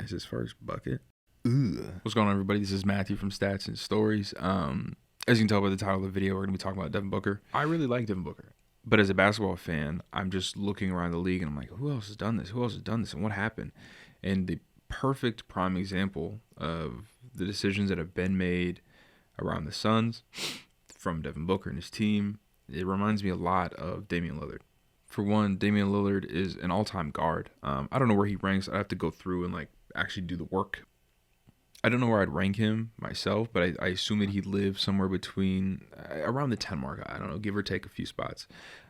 as his first bucket. Ugh. What's going on, everybody? This is Matthew from Stats and Stories. As you can tell by the title of the video, we're going to be talking about Devin Booker. I really like Devin Booker. But as a basketball fan, I'm just looking around the league and I'm like, who else has done this? Who else has done this? And what happened? And the perfect prime example of the decisions that have been made around the Suns from Devin Booker and his team, it reminds me a lot of Damian Lillard. For one, Damian Lillard is an all-time guard. I don't know where he ranks. I have to go through and actually do the work. I don't know where I'd rank him myself, but I assume that he lives somewhere between around the 10 mark. I don't know, give or take a few spots.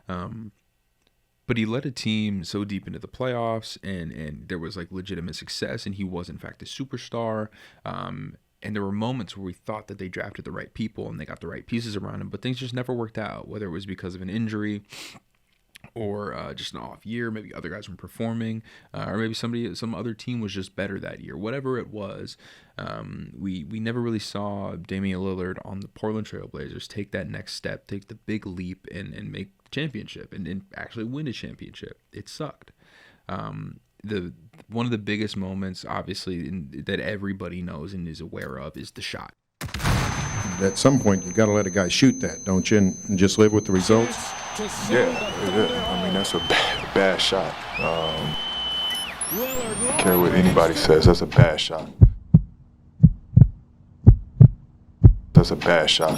But he led a team so deep into the playoffs, and there was legitimate success, and he was in fact a superstar. And there were moments where we thought that they drafted the right people and they got the right pieces around him, but things just never worked out, whether it was because of an injury or just an off year. Maybe other guys weren't performing, or maybe some other team was just better that year. Whatever it was, we never really saw Damian Lillard on the Portland Trail Blazers take that next step, take the big leap, and make the championship and actually win a championship. It sucked. One of the biggest moments, obviously, that everybody knows and is aware of is the shot. At some point, you got to let a guy shoot that, don't you? And just live with the results. Yeah. I mean, that's a bad shot. I don't care what anybody says. That's a bad shot. That's a bad shot.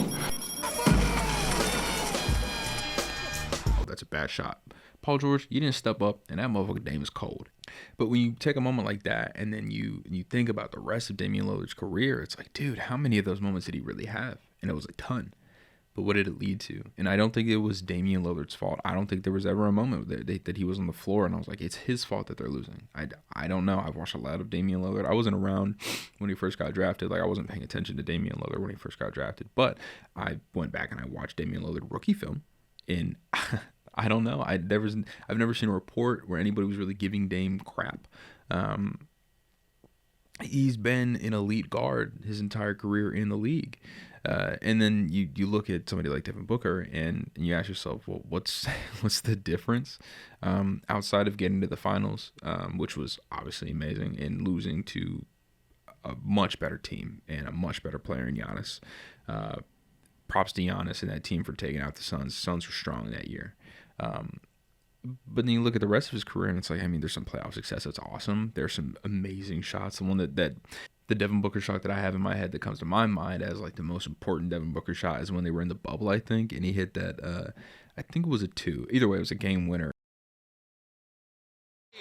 Oh, that's a bad shot. Paul George, you didn't step up, and that motherfucking Dame is cold. But when you take a moment like that, and then you think about the rest of Damian Lillard's career, it's like, dude, how many of those moments did he really have? And it was a ton. But what did it lead to? And I don't think it was Damian Lillard's fault. I don't think there was ever a moment that he was on the floor, and I was like, it's his fault that they're losing. I don't know. I've watched a lot of Damian Lillard. I wasn't around when he first got drafted. I wasn't paying attention to Damian Lillard when he first got drafted. But I went back and I watched Damian Lillard rookie film, and I don't know. I've never seen a report where anybody was really giving Dame crap. He's been an elite guard his entire career in the league. And then you look at somebody like Devin Booker and you ask yourself, well, what's the difference outside of getting to the finals, which was obviously amazing, and losing to a much better team and a much better player in Giannis. Props to Giannis and that team for taking out the Suns. The Suns were strong that year. But then you look at the rest of his career and it's like, I mean, there's some playoff success that's awesome. There's some amazing shots. The one that the Devin Booker shot that I have in my head that comes to my mind as the most important Devin Booker shot is when they were in the bubble, I think, and he hit that, I think it was a 2. Either way, it was a game winner.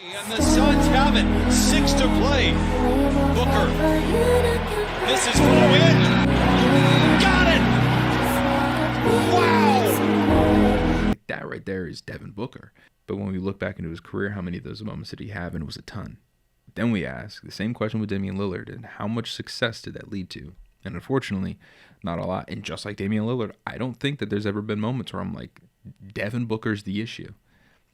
And the Suns have it. 6 to play. Booker. This is for the win. Got it. Wow. That right there is Devin Booker. But when we look back into his career, how many of those moments did he have? And it was a ton. Then we ask the same question with Damian Lillard, and how much success did that lead to? And unfortunately, not a lot. And just like Damian Lillard, I don't think that there's ever been moments where I'm like, Devin Booker's the issue.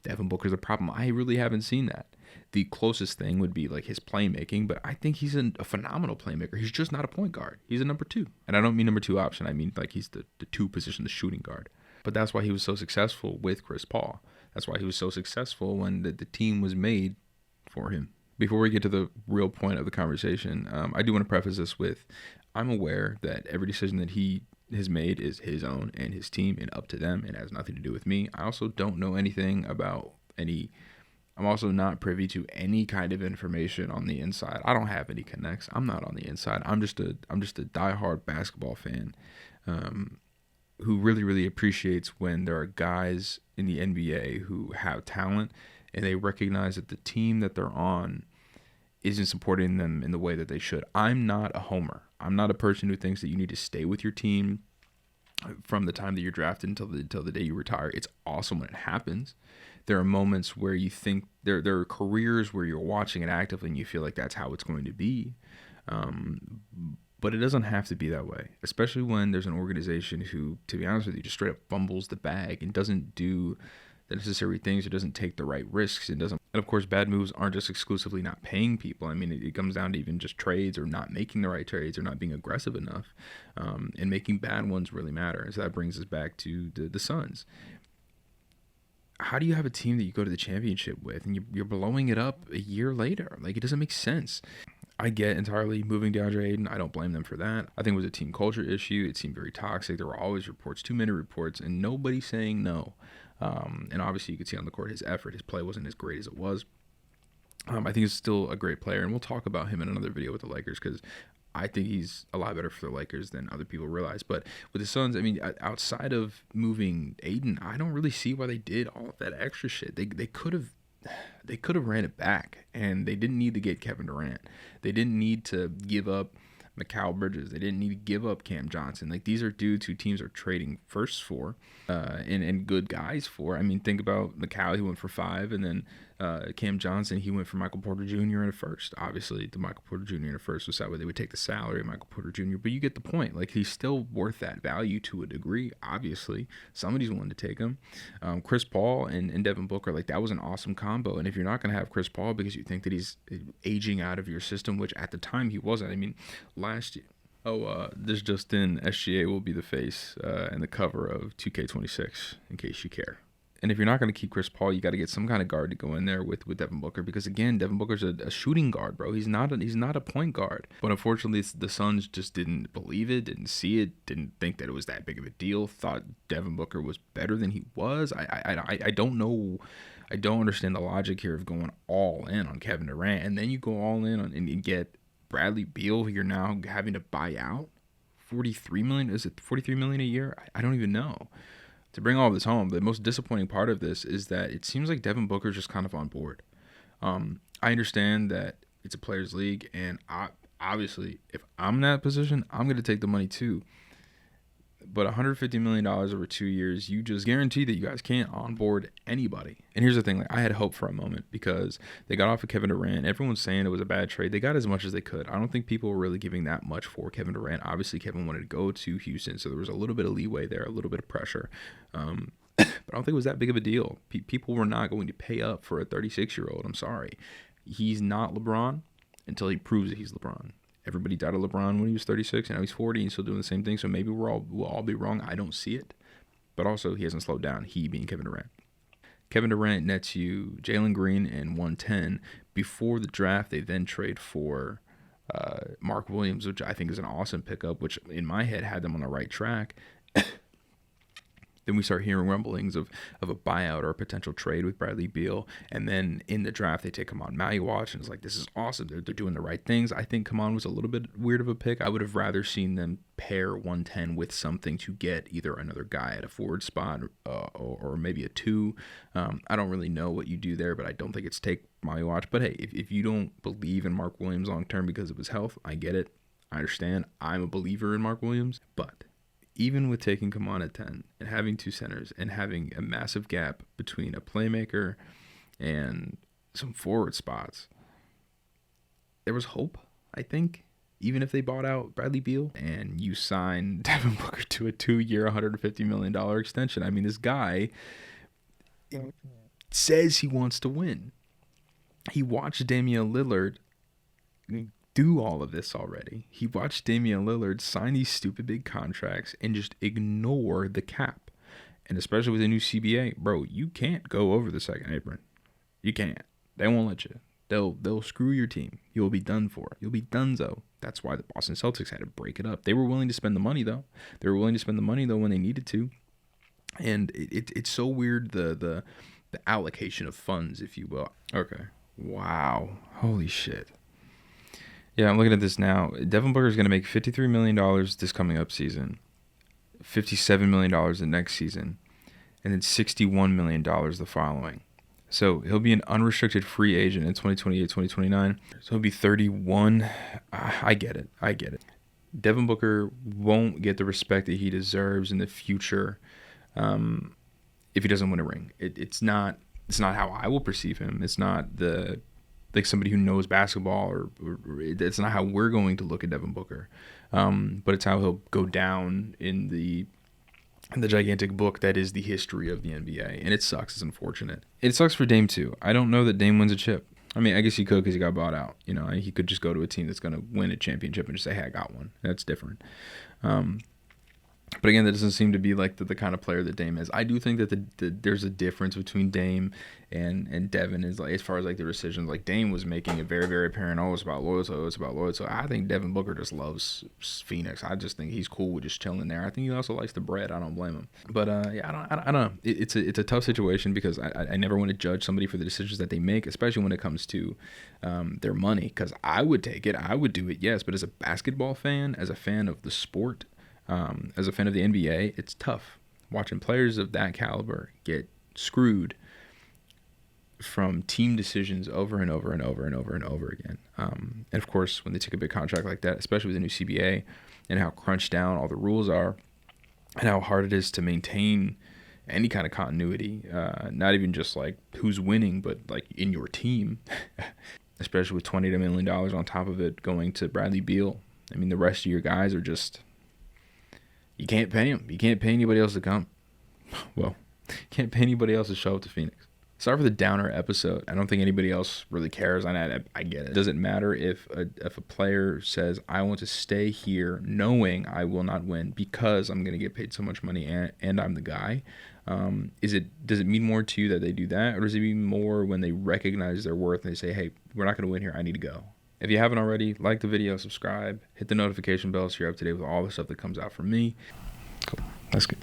Devin Booker's the problem. I really haven't seen that. The closest thing would be his playmaking, but I think he's a phenomenal playmaker. He's just not a point guard. He's a number 2. And I don't mean number 2 option. I mean he's the 2 position, the shooting guard. But that's why he was so successful with Chris Paul. That's why he was so successful when the team was made for him. Before we get to the real point of the conversation, I do want to preface this with, I'm aware that every decision that he has made is his own and his team and up to them and has nothing to do with me. I also don't know anything about I'm also not privy to any kind of information on the inside. I don't have any connects. I'm not on the inside. I'm just a diehard basketball fan who really, really appreciates when there are guys in the NBA who have talent and they recognize that the team that they're on isn't supporting them in the way that they should. I'm not a homer. I'm not a person who thinks that you need to stay with your team from the time that you're drafted until the day you retire. It's awesome when it happens. There are moments where you think there are careers where you're watching it actively and you feel like that's how it's going to be. But it doesn't have to be that way, especially when there's an organization who, to be honest with you, just straight up fumbles the bag and doesn't do the necessary things, or doesn't take the right risks, and of course, bad moves aren't just exclusively not paying people. I mean, it comes down to even just trades or not making the right trades or not being aggressive enough, and making bad ones really matter. And so that brings us back to the Suns. How do you have a team that you go to the championship with and you're blowing it up a year later? It doesn't make sense. I get entirely moving DeAndre Ayton. I don't blame them for that. I think it was a team culture issue. It seemed very toxic. There were always reports, too many reports, and nobody saying no. And obviously you could see on the court his effort. His play wasn't as great as it was. I think he's still a great player, and we'll talk about him in another video with the Lakers because I think he's a lot better for the Lakers than other people realize. But with the Suns, I mean, outside of moving Aiden, I don't really see why they did all of that extra shit. They could have ran it back, and they didn't need to get Kevin Durant. They didn't need to give up Mikal Bridges. They didn't need to give up Cam Johnson. Like, these are dudes who teams are trading firsts for, and good guys for. I mean, think about Mikal. He went for 5, and then Cam Johnson, he went for Michael Porter Jr. in a first. Obviously, the Michael Porter Jr. in a first was that way they would take the salary of Michael Porter Jr., but you get the point. Like, he's still worth that value to a degree, obviously. Somebody's willing to take him. Chris Paul and Devin Booker, like, that was an awesome combo. And if you're not going to have Chris Paul because you think that he's aging out of your system, which at the time he wasn't. I mean, last year, this just in, SGA will be the face and the cover of 2K26, in case you care. And if you're not going to keep Chris Paul, you got to get some kind of guard to go in there with Devin Booker, because again, Devin Booker's a shooting guard, bro. He's not a point guard. But unfortunately, the Suns just didn't believe it, didn't see it, didn't think that it was that big of a deal. Thought Devin Booker was better than he was. I don't know. I don't understand the logic here of going all in on Kevin Durant, and then you go all in on and get Bradley Beal, who you're now having to buy out. $43 million? Is it $43 million a year? I don't even know. To bring all of this home, the most disappointing part of this is that it seems like Devin Booker's just kind of on board. I understand that it's a players' league, and obviously, if I'm in that position, I'm going to take the money too. But $150 million over 2 years, you just guarantee that you guys can't onboard anybody. And here's the thing, like, I had hope for a moment because they got off of Kevin Durant. Everyone's saying it was a bad trade. They got as much as they could. I don't think people were really giving that much for Kevin Durant. Obviously, Kevin wanted to go to Houston, so there was a little bit of leeway there, a little bit of pressure. But I don't think it was that big of a deal. People were not going to pay up for a 36-year-old. I'm sorry. He's not LeBron until he proves that he's LeBron. Everybody doubted LeBron when he was 36, and now he's 40 and still doing the same thing. So maybe we'll all be wrong. I don't see it. But also, he hasn't slowed down, he being Kevin Durant. Kevin Durant nets you Jalen Green and 110. Before the draft, they then trade for Mark Williams, which I think is an awesome pickup, which in my head had them on the right track. Then we start hearing rumblings of a buyout or a potential trade with Bradley Beal. And then in the draft, they take Kaman Maliwatch, and it's like, this is awesome. They're doing the right things. I think Kaman was a little bit weird of a pick. I would have rather seen them pair 110 with something to get either another guy at a forward spot or maybe a 2. I don't really know what you do there, but I don't think it's take Maliwatch. But hey, if you don't believe in Mark Williams long term because of his health, I get it. I understand. I'm a believer in Mark Williams, but even with taking Kaman at 10 and having 2 centers and having a massive gap between a playmaker and some forward spots, there was hope, I think, even if they bought out Bradley Beal and you sign Devin Booker to a 2-year, $150 million extension. I mean, this guy says he wants to win. He watched Damian Lillard do all of this already. He watched Damian Lillard sign these stupid big contracts and just ignore the cap. And especially with the new CBA, bro, you can't go over the second apron. You can't. They won't let you. They'll screw your team. You'll be done for. You'll be donezo. That's why the Boston Celtics had to break it up. They were willing to spend the money though. When they needed to. And it's so weird the allocation of funds, if you will. Okay. Wow. Holy shit. Yeah, I'm looking at this now. Devin Booker is going to make $53 million this coming up season, $57 million the next season, and then $61 million the following. So he'll be an unrestricted free agent in 2028, 2029. So he'll be 31. I get it. Devin Booker won't get the respect that he deserves in the future if he doesn't win a ring. It's not how I will perceive him. It's not like somebody who knows basketball, or it's not how we're going to look at Devin Booker. But it's how he'll go down in the gigantic book that is the history of the NBA. And it sucks. It's unfortunate. It sucks for Dame too. I don't know that Dame wins a chip. I mean, I guess he could because he got bought out. You know, he could just go to a team that's going to win a championship and just say, hey, I got one. That's different. But again, that doesn't seem to be like the kind of player that Dame is. I do think that there's a difference between Dame and Devin is like as far as like their decisions. Like Dame was making it very, very apparent. Oh, it's about loyalty. Oh, it's about loyalty. So I think Devin Booker just loves Phoenix. I just think he's cool with just chilling there. I think he also likes the bread. I don't blame him. But yeah, I don't know. It's a tough situation because I never want to judge somebody for the decisions that they make, especially when it comes to their money. Because I would take it. I would do it. Yes, but as a basketball fan, as a fan of the sport. As a fan of the NBA, it's tough watching players of that caliber get screwed from team decisions over and over and over and over and over again. And of course, when they take a big contract like that, especially with the new CBA and how crunched down all the rules are and how hard it is to maintain any kind of continuity, not even just like who's winning, but like in your team, especially with $20 million on top of it going to Bradley Beal. I mean, the rest of your guys are just... You can't pay them. You can't pay anybody else to come. Well, you can't pay anybody else to show up to Phoenix. Sorry for the downer episode. I don't think anybody else really cares. I get it. It doesn't matter if a player says, I want to stay here knowing I will not win because I'm going to get paid so much money and I'm the guy. Does it mean more to you that they do that? Or does it mean more when they recognize their worth and they say, hey, we're not going to win here. I need to go. If you haven't already, like the video, subscribe, hit the notification bell so you're up to date with all the stuff that comes out from me. Cool. That's good.